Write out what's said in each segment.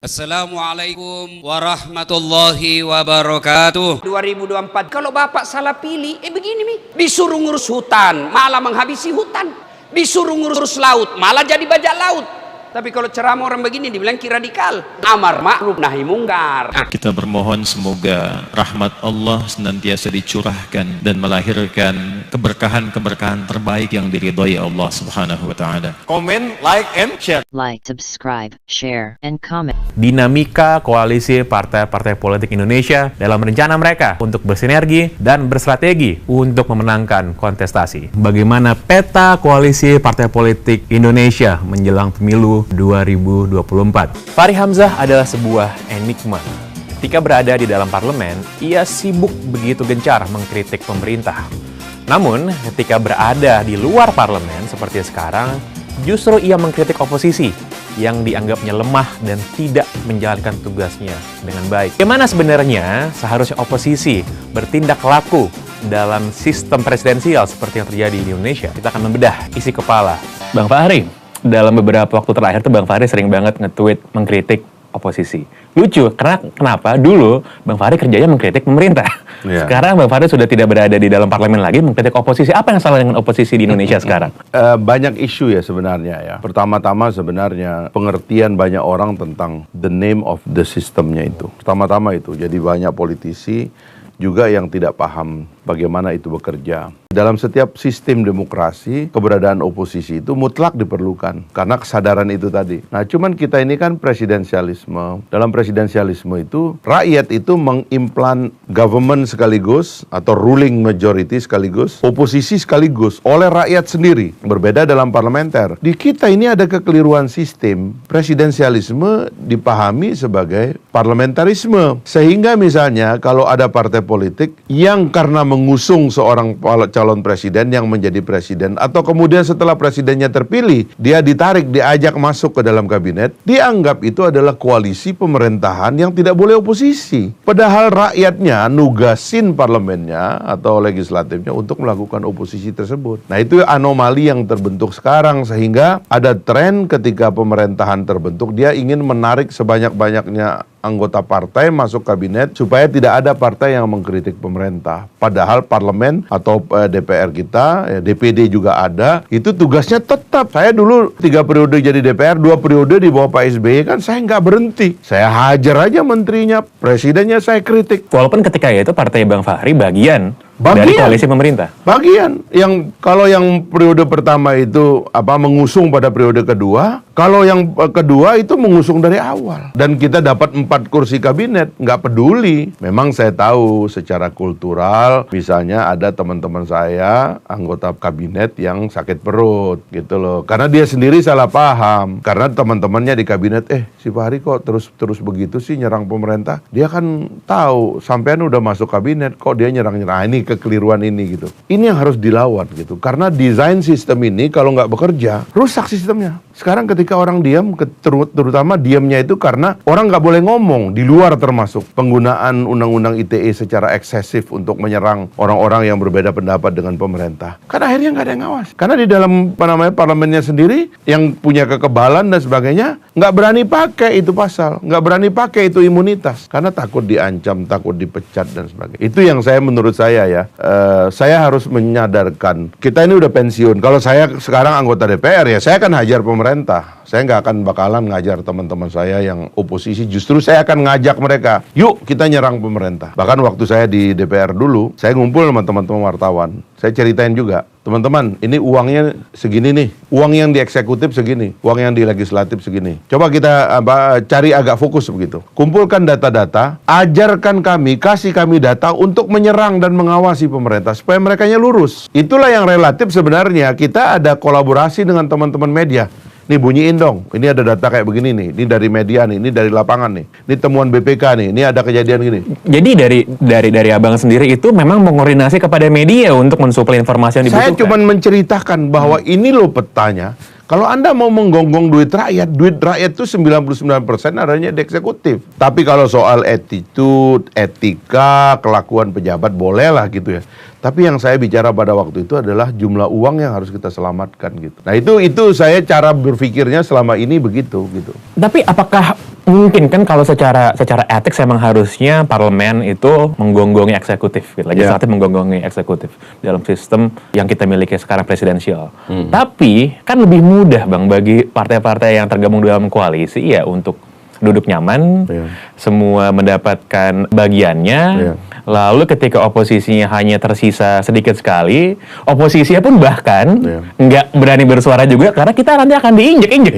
Assalamualaikum warahmatullahi wabarakatuh. 2024 kalau Bapak salah pilih, begini nih, disuruh ngurus hutan malah menghabisi hutan, disuruh ngurus laut malah jadi bajak laut. Tapi kalau ceramah orang begini dibilang radikal, amar ma'ruf nahi mungkar. Kita bermohon semoga rahmat Allah senantiasa dicurahkan dan melahirkan keberkahan-keberkahan terbaik yang diridhai Allah Subhanahu wa taala. Komen, like, and share. Like, subscribe, share, and comment. Dinamika koalisi partai-partai politik Indonesia dalam rencana mereka untuk bersinergi dan berstrategi untuk memenangkan kontestasi. Bagaimana peta koalisi partai politik Indonesia menjelang pemilu 2024? Fahri Hamzah adalah sebuah enigma. Ketika berada di dalam parlemen, ia sibuk begitu gencar mengkritik pemerintah. Namun, ketika berada di luar parlemen seperti sekarang, justru ia mengkritik oposisi yang dianggapnya lemah dan tidak menjalankan tugasnya dengan baik. Bagaimana sebenarnya seharusnya oposisi bertindak laku dalam sistem presidensial seperti yang terjadi di Indonesia? Kita akan membedah isi kepala Bang Fahri. Dalam beberapa waktu terakhir tuh Bang Fahri sering banget nge-tweet mengkritik oposisi. Lucu, karena kenapa? Dulu Bang Fahri kerjanya mengkritik pemerintah. Ya. Sekarang Bang Fahri sudah tidak berada di dalam parlemen lagi mengkritik oposisi. Apa yang salah dengan oposisi di Indonesia sekarang? Banyak isu ya sebenarnya ya. Pertama-tama sebenarnya pengertian banyak orang tentang the name of the systemnya itu. Pertama-tama itu, jadi banyak politisi juga yang tidak paham bagaimana itu bekerja. Dalam setiap sistem demokrasi, keberadaan oposisi itu mutlak diperlukan karena kesadaran itu tadi. Nah, cuman kita ini kan presidensialisme. Dalam presidensialisme itu, rakyat itu mengimplant government sekaligus atau ruling majority sekaligus, oposisi sekaligus oleh rakyat sendiri. Berbeda dalam parlementer. Di kita ini ada kekeliruan sistem. Presidensialisme dipahami sebagai parlamentarisme. Sehingga misalnya kalau ada partai politik yang karena mengusung seorang calon presiden yang menjadi presiden, atau kemudian setelah presidennya terpilih, dia ditarik, diajak masuk ke dalam kabinet, dianggap itu adalah koalisi pemerintahan yang tidak boleh oposisi. Padahal rakyatnya nugasin parlemennya atau legislatifnya untuk melakukan oposisi tersebut. Nah, itu anomali yang terbentuk sekarang, sehingga ada tren ketika pemerintahan terbentuk, dia ingin menarik sebanyak-banyaknya anggota partai masuk kabinet supaya tidak ada partai yang mengkritik pemerintah. Padahal parlemen atau DPR kita, DPD juga ada, itu tugasnya tetap. Saya dulu 3 periode jadi DPR, 2 periode di bawah Pak SBY, kan saya nggak berhenti. Saya hajar aja menterinya, presidennya saya kritik. Walaupun ketika itu partai Bang Fahri bagian dari koalisi pemerintah. Bagian. Yang kalau yang periode pertama itu mengusung pada periode kedua, kalau yang kedua itu mengusung dari awal. Dan kita dapat 4 kursi kabinet, nggak peduli. Memang saya tahu secara kultural, misalnya ada teman-teman saya anggota kabinet yang sakit perut gitu loh. Karena dia sendiri salah paham. Karena teman-temannya di kabinet, si Fahri kok terus begitu sih nyerang pemerintah. Dia kan tahu sampean udah masuk kabinet, kok dia nyerang-nyerang. Ini kekeliruan ini gitu. Ini yang harus dilawan gitu. Karena desain sistem ini kalau nggak bekerja, rusak sistemnya. Sekarang ketika orang diam, terutama diamnya itu karena orang nggak boleh ngomong, di luar termasuk penggunaan undang-undang ITE secara eksesif untuk menyerang orang-orang yang berbeda pendapat dengan pemerintah. Karena akhirnya nggak ada yang ngawas. Karena di dalam parlemennya sendiri yang punya kekebalan dan sebagainya nggak berani pakai itu pasal, nggak berani pakai itu imunitas karena takut diancam, takut dipecat dan sebagainya. Itu yang menurut saya ya. Saya harus menyadarkan, kita ini udah pensiun. Kalau saya sekarang anggota DPR ya, saya akan hajar pemerintah. Saya nggak akan bakalan ngajar teman-teman saya yang oposisi. Justru saya akan ngajak mereka, yuk kita nyerang pemerintah. Bahkan waktu saya di DPR dulu, saya ngumpul sama teman-teman wartawan. Saya ceritain juga, teman-teman, ini uangnya segini nih. Uang yang di eksekutif segini, uang yang di legislatif segini. Coba kita cari agak fokus begitu. Kumpulkan data-data, ajarkan kami, kasih kami data untuk menyerang dan mengawasi pemerintah supaya merekanya lurus. Itulah yang relatif sebenarnya. Kita ada kolaborasi dengan teman-teman media. Nih bunyiin dong, ini ada data kayak begini nih, ini dari media nih, ini dari lapangan nih, ini temuan BPK nih, ini ada kejadian gini. Jadi dari abang sendiri itu memang mengoordinasi kepada media untuk mensuplai informasi yang dibutuhkan? Saya cuma menceritakan bahwa ini loh petanya. Kalau Anda mau menggonggong duit rakyat itu 99% adanya di eksekutif. Tapi kalau soal attitude, etika, kelakuan pejabat bolehlah gitu ya. Tapi yang saya bicara pada waktu itu adalah jumlah uang yang harus kita selamatkan gitu. Nah itu saya cara berpikirnya selama ini begitu gitu. Tapi apakah mungkin kan kalau secara etik memang harusnya parlemen itu menggonggongi eksekutif, gitu. Legislatif menggonggongi eksekutif dalam sistem yang kita miliki sekarang presidensial. Tapi kan lebih mudah Bang bagi partai-partai yang tergabung dalam koalisi ya untuk duduk nyaman, semua mendapatkan bagiannya. Lalu ketika oposisinya hanya tersisa sedikit sekali, oposisinya pun bahkan nggak berani bersuara juga karena kita nanti akan diinjek-injek,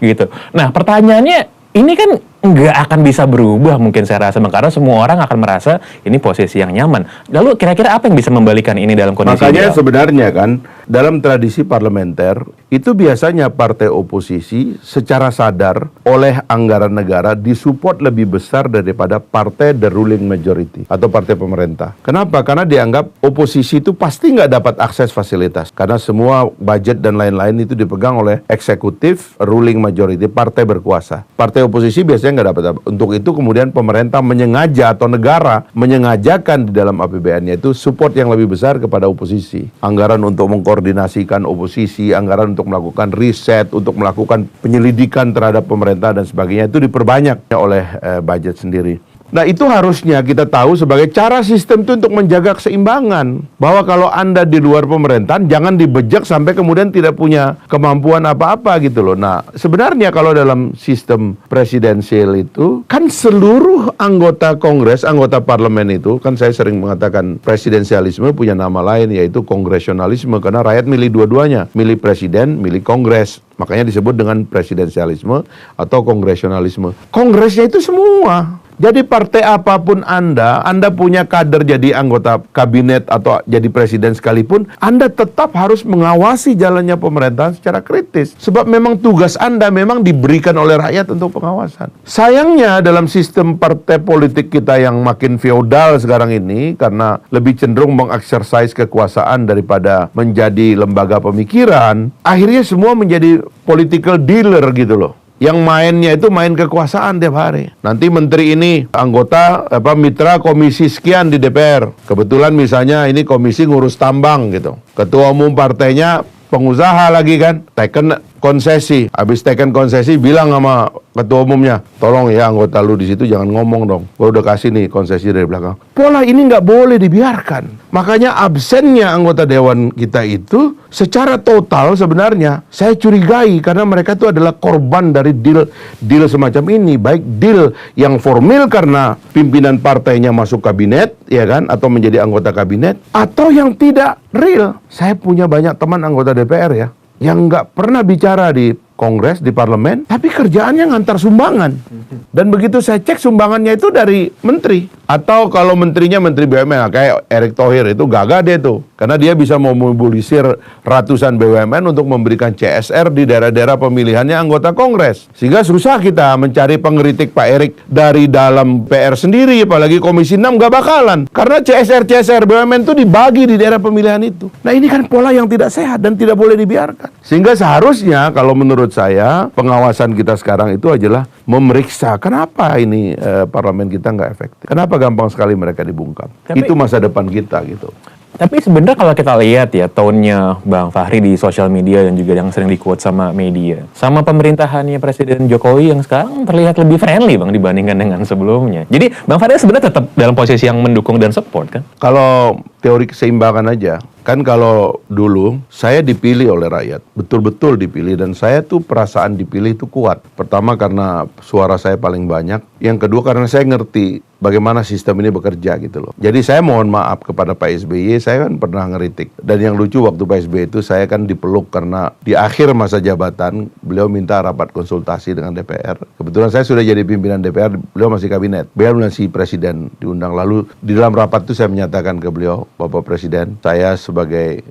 gitu. Nah pertanyaannya, ini kan nggak akan bisa berubah mungkin saya rasa, karena semua orang akan merasa ini posisi yang nyaman. Lalu kira-kira apa yang bisa membalikan ini dalam kondisi Makanya ideal? sebenarnya kan dalam tradisi parlementer itu biasanya partai oposisi secara sadar oleh anggaran negara disupport lebih besar daripada partai the ruling majority atau partai pemerintah. Kenapa? Karena dianggap oposisi itu pasti nggak dapat akses fasilitas karena semua budget dan lain-lain itu dipegang oleh eksekutif ruling majority, partai berkuasa. Partai oposisi biasanya nggak dapat. Untuk itu kemudian pemerintah menyengaja atau negara menyengajakan di dalam APBN-nya itu support yang lebih besar kepada oposisi. Anggaran untuk mengkoordinasikan oposisi, anggaran untuk melakukan riset, untuk melakukan penyelidikan terhadap pemerintah dan sebagainya itu diperbanyak oleh budget sendiri. Nah itu harusnya kita tahu sebagai cara sistem itu untuk menjaga keseimbangan. Bahwa kalau Anda di luar pemerintahan jangan dibejek sampai kemudian tidak punya kemampuan apa-apa gitu loh. Nah sebenarnya kalau dalam sistem presidensial itu kan seluruh anggota kongres, anggota parlemen itu kan saya sering mengatakan presidensialisme punya nama lain yaitu kongresionalisme. Karena rakyat milih dua-duanya, milih presiden, milih kongres. Makanya disebut dengan presidensialisme atau kongresionalisme. Kongresnya itu semua. Jadi partai apapun Anda punya kader jadi anggota kabinet atau jadi presiden sekalipun, Anda tetap harus mengawasi jalannya pemerintahan secara kritis. Sebab memang tugas Anda memang diberikan oleh rakyat untuk pengawasan. Sayangnya dalam sistem partai politik kita yang makin feodal sekarang ini, karena lebih cenderung mengeksersis kekuasaan daripada menjadi lembaga pemikiran, akhirnya semua menjadi political dealer gitu loh. Yang mainnya itu main kekuasaan tiap hari. Nanti menteri ini anggota mitra komisi sekian di DPR. Kebetulan misalnya ini komisi ngurus tambang gitu. Ketua umum partainya pengusaha lagi kan, teken konsesi. Habis teken konsesi bilang sama ketua umumnya, tolong ya anggota lu di situ jangan ngomong dong. Gua udah kasih nih konsesi dari belakang. Pola ini nggak boleh dibiarkan. Makanya absennya anggota dewan kita itu secara total sebenarnya saya curigai karena mereka itu adalah korban dari deal semacam ini. Baik deal yang formal karena pimpinan partainya masuk kabinet, ya kan, atau menjadi anggota kabinet, atau yang tidak real. Saya punya banyak teman anggota DPR ya, yang nggak pernah bicara di kongres, di parlemen, tapi kerjaannya ngantar sumbangan. Dan begitu saya cek sumbangannya itu dari menteri. Atau kalau menterinya menteri BUMN, kayak Erick Thohir itu gagah deh tuh. Karena dia bisa memobilisir ratusan BUMN untuk memberikan CSR di daerah-daerah pemilihannya anggota kongres. Sehingga susah kita mencari pengkritik Pak Erick dari dalam PR sendiri, apalagi Komisi 6 gak bakalan. Karena CSR BUMN itu dibagi di daerah pemilihan itu. Nah ini kan pola yang tidak sehat dan tidak boleh dibiarkan. Sehingga seharusnya kalau menurut saya pengawasan kita sekarang itu adalah memeriksa kenapa ini parlemen kita nggak efektif. Kenapa gampang sekali mereka dibungkam. Itu masa depan kita gitu. Tapi sebenarnya kalau kita lihat ya tone-nya Bang Fahri di sosial media dan juga yang sering di-quote sama media, sama pemerintahannya Presiden Jokowi yang sekarang terlihat lebih friendly Bang dibandingkan dengan sebelumnya. Jadi Bang Fahri sebenarnya tetap dalam posisi yang mendukung dan support kan? Kalau teori keseimbangan aja, kan kalau dulu saya dipilih oleh rakyat, betul-betul dipilih, dan saya tuh perasaan dipilih itu kuat. Pertama karena suara saya paling banyak, yang kedua karena saya ngerti bagaimana sistem ini bekerja gitu loh. Jadi saya mohon maaf kepada Pak SBY, saya kan pernah ngeritik. Dan yang lucu waktu Pak SBY itu saya kan dipeluk karena di akhir masa jabatan beliau minta rapat konsultasi dengan DPR. Kebetulan saya sudah jadi pimpinan DPR, beliau masih kabinet. Beliau masih presiden diundang. Lalu di dalam rapat itu saya menyatakan ke beliau, Bapak Presiden, saya sebagai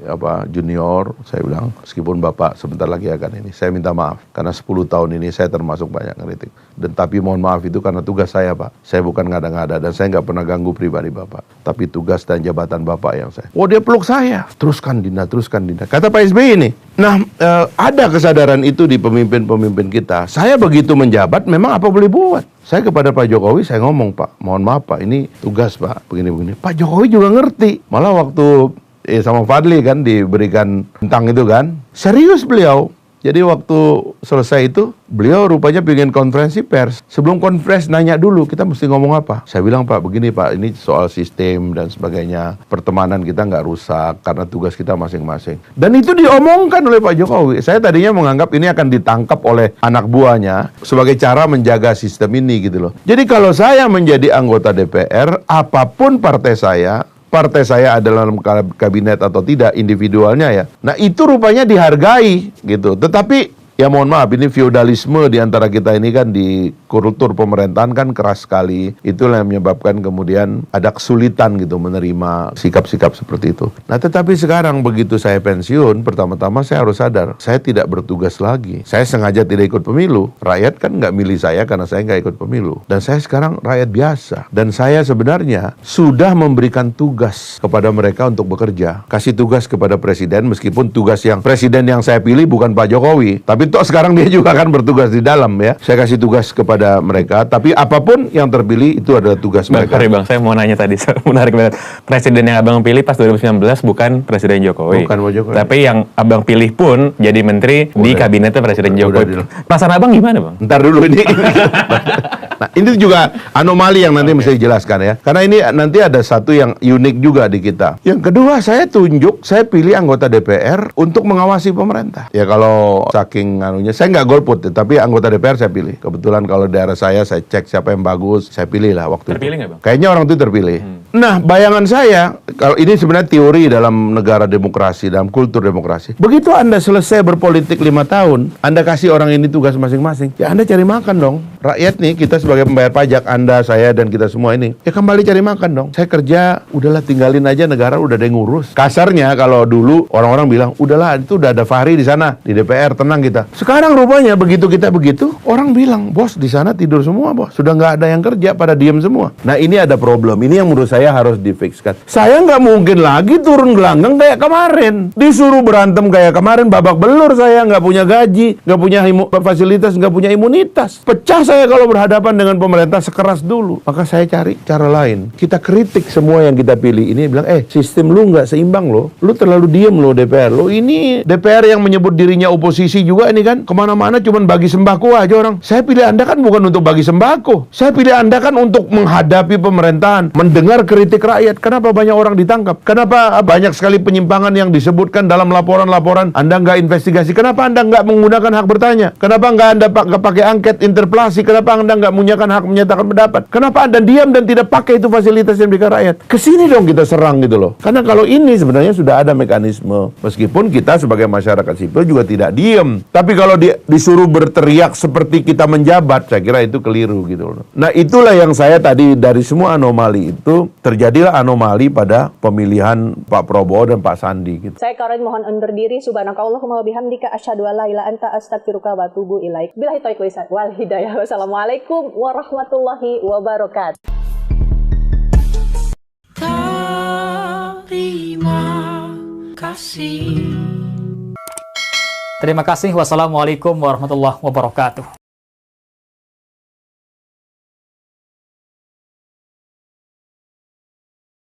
junior, saya bilang meskipun Bapak sebentar lagi akan ini, saya minta maaf karena 10 tahun ini saya termasuk banyak ngeritik. Dan tapi mohon maaf itu karena tugas saya Pak. Saya bukan ngada-ngada dan saya nggak pernah ganggu pribadi Bapak. Tapi tugas dan jabatan Bapak yang saya. Oh dia peluk saya. Teruskan Dinda. Kata Pak SBY ini. Nah ada kesadaran itu di pemimpin-pemimpin kita. Saya begitu menjabat memang apa boleh buat. Saya kepada Pak Jokowi saya ngomong, Pak, mohon maaf Pak, ini tugas Pak, begini-begini. Pak Jokowi juga ngerti. Malah waktu sama Fadli kan diberikan tentang itu kan, serius beliau. Jadi waktu selesai itu, beliau rupanya pengen konferensi pers. Sebelum konferensi nanya dulu, kita mesti ngomong apa? Saya bilang, Pak, begini Pak, ini soal sistem dan sebagainya. Pertemanan kita nggak rusak karena tugas kita masing-masing. Dan itu diomongkan oleh Pak Jokowi. Saya tadinya menganggap ini akan ditangkap oleh anak buahnya sebagai cara menjaga sistem ini gitu loh. Jadi kalau saya menjadi anggota DPR, apapun partai saya adalah dalam kabinet atau tidak, individualnya ya. Nah itu rupanya dihargai gitu. Tetapi ya mohon maaf, ini feodalisme di antara kita ini kan di kultur pemerintahan kan keras sekali. Itulah yang menyebabkan kemudian ada kesulitan gitu menerima sikap-sikap seperti itu. Nah tetapi sekarang begitu saya pensiun, pertama-tama saya harus sadar, saya tidak bertugas lagi. Saya sengaja tidak ikut pemilu. Rakyat kan nggak milih saya karena saya nggak ikut pemilu. Dan saya sekarang rakyat biasa. Dan saya sebenarnya sudah memberikan tugas kepada mereka untuk bekerja. Kasih tugas kepada presiden, meskipun tugas yang presiden yang saya pilih bukan Pak Jokowi. Tapi toh sekarang dia juga akan bertugas di dalam ya. Saya kasih tugas kepada mereka, tapi apapun yang terpilih itu adalah tugas mereka. Bang, saya mau nanya tadi, menarik banget. Presiden yang Abang pilih pas 2019 bukan Presiden Jokowi. Bukan Pak Jokowi. Tapi yang Abang pilih pun jadi menteri di kabinetnya Presiden Jokowi. Perasaan Abang gimana, Bang? Ntar dulu ini. Nah, ini juga anomali yang nanti mesti dijelaskan ya. Karena ini nanti ada satu yang unik juga di kita. Yang kedua, saya pilih anggota DPR untuk mengawasi pemerintah. Ya kalau saking saya nggak golput, tapi anggota DPR saya pilih. Kebetulan kalau daerah saya cek siapa yang bagus, saya pilih lah waktu terpilih itu. nggak, Bang? Kayaknya orang itu terpilih. Nah, bayangan saya, kalau ini sebenarnya teori dalam negara demokrasi, dalam kultur demokrasi. Begitu Anda selesai berpolitik 5 tahun, Anda kasih orang ini tugas masing-masing, ya Anda cari makan dong. Rakyat nih, kita sebagai pembayar pajak, Anda, saya, dan kita semua ini, ya kembali cari makan dong. Saya kerja, udahlah tinggalin aja, negara udah ada yang ngurus. Kasarnya kalau dulu orang-orang bilang, udahlah itu udah ada Fahri di sana, di DPR, tenang kita. Sekarang rupanya begitu kita begitu, orang bilang, bos di sana tidur semua bos, sudah nggak ada yang kerja, pada diem semua. Nah ini ada problem, ini yang menurut saya harus difikskan. Saya nggak mungkin lagi turun gelanggang kayak kemarin, disuruh berantem kayak kemarin, babak belur saya, nggak punya gaji, nggak punya fasilitas, nggak punya imunitas. Pecah saya kalau berhadapan dengan pemerintah sekeras dulu. Maka saya cari cara lain. Kita kritik semua yang kita pilih ini, bilang, sistem lu nggak seimbang loh, lu terlalu diem loh DPR, lo ini DPR yang menyebut dirinya oposisi juga ini kan, kemana-mana cuman bagi sembako aja orang. Saya pilih Anda kan bukan untuk bagi sembako. Saya pilih Anda kan untuk menghadapi pemerintahan, mendengar kritik rakyat. Kenapa banyak orang ditangkap? Kenapa banyak sekali penyimpangan yang disebutkan dalam laporan-laporan? Anda nggak investigasi. Kenapa Anda nggak menggunakan hak bertanya? Kenapa nggak Anda pakai angket interpelasi? Kenapa Anda nggak menggunakan hak menyatakan pendapat? Kenapa Anda diam dan tidak pakai itu fasilitas yang diberikan rakyat? Kesini dong kita serang gitu loh. Karena kalau ini sebenarnya sudah ada mekanisme. Meskipun kita sebagai masyarakat sipil juga tidak diam. Tapi kalau disuruh berteriak seperti kita menjabat, saya kira itu keliru gitu loh. Nah itulah yang saya tadi dari semua anomali itu, terjadilah anomali pada pemilihan Pak Prabowo dan Pak Sandi gitu. Saya Karen mohon undur diri. Subhanakallahumma wa bihamdika asyhadu an la ilaha illa anta astaghfiruka wa atubu ilaik. Billahi taufiq wal hidayah. Wassalamualaikum warahmatullahi wabarakatuh. Terima kasih. Wassalamualaikum warahmatullahi wabarakatuh.